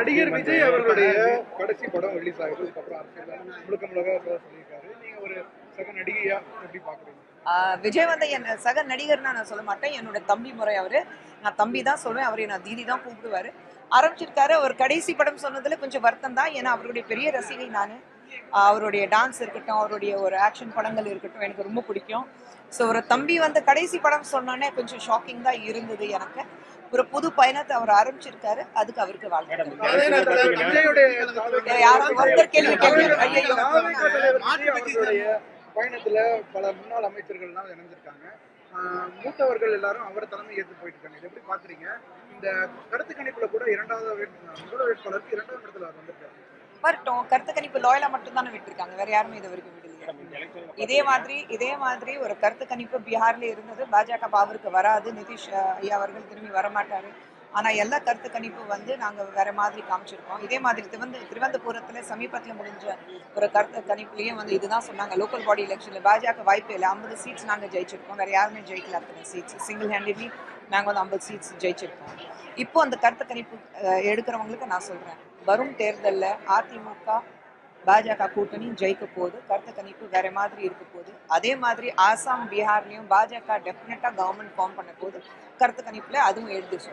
நடிகர் விஜய் அவர்களுடைய கடைசி படம் ரிலீஸ் ஆகுது. அதுக்கப்புறம் அரசியல் முழுக்க முழுக்க சொல்லியிருக்காரு. நீங்க ஒரு சக நடிகையா எப்படி பாக்குறீங்க? விஜய் வந்து என் சக நடிகர்னா நான் சொல்ல மாட்டேன். என்னோட தம்பி முறை அவரு. நான் தம்பி தான் சொல்லுவேன். அவரை நான் தீதி தான் கூப்பிடுவாரு. ஆரம்பிச்சிருக்காரு. ஒரு கடைசி படம் சொன்னதுல கொஞ்சம் வருத்தம் தான். ஏன்னா அவருடைய பெரிய ரசிகை நான். அவருடைய டான்ஸ் இருக்கட்டும், அவருடைய ஒரு ஆக்ஷன் படங்கள் இருக்கட்டும், எனக்கு ரொம்ப பிடிக்கும். ஸோ ஒரு தம்பி வந்து கடைசி படம் சொன்னோன்னே கொஞ்சம் ஷாக்கிங் தான் இருந்தது எனக்கு. ஒரு புது பயணத்தை அவர் ஆரம்பிச்சிருக்காரு. அதுக்கு அவருக்கு வாழ்த்துக்கள். யாராவது ஒருத்தர் கேள்வி கேட்கணும். ஐயோ, பயணத்துல பல முன்னாள் அமைச்சர்கள் எல்லாம் இணைஞ்சிருக்காங்க. மூத்தவர்கள் எல்லாரும் அவர் தலைமை ஏற்று போயிட்டு இருக்காங்க. இதை எப்படி பாக்குறீங்க? இந்த கருத்து கணிப்புல கூட முதல் வேட்பாளருக்கு 2வது இடத்துல அவர் வந்திருக்காரு. வரட்டும். கருத்து கணிப்பு லாயலா மட்டும் தானே விட்டுருக்காங்க. வேற யாருமே இது வரைக்கும் விடலையே. இதே மாதிரி ஒரு கருத்து கணிப்பு பீகார்ல இருந்தது. பாஜக அவருக்கு வராது, நிதிஷ் ஐயா அவர்கள் திரும்பி வரமாட்டாரு. ஆனா எல்லா கருத்து கணிப்பு வந்து நாங்க வேற மாதிரி காமிச்சிருக்கோம். இதே மாதிரி திருவனந்தபுரத்துல சமீபத்துல முடிஞ்ச ஒரு கருத்து கணிப்புலயும் வந்து இதுதான் சொன்னாங்க. லோக்கல் பாடி எலெக்ஷன்ல பாஜக வாய்ப்பே இல்லை. 50 சீட்ஸ் நாங்க ஜெயிச்சிருக்கோம். வேற யாருமே ஜெயிக்கல அத்தனை சீட்ஸ். சிங்கிள் ஹேண்டட்லி நாங்க வந்து 50 சீட்ஸ் ஜெயிச்சிருக்கோம். இப்போ அந்த கருத்து கணிப்பு எடுக்கிறவங்களுக்கு நான் சொல்றேன், வரும் தேர்தலில் அதிமுக பாஜக கூட்டணி ஜெயிக்க போகுது. கருத்து கணிப்பு வேற மாதிரி இருக்க போகுது. அதே மாதிரி ஆசாம், பீகார்லயும் பாஜக டெஃபினட்டா கவர்மெண்ட் ஃபார்ம் பண்ண போகுது. கருத்து கணிப்புல அதுவும் எழுதி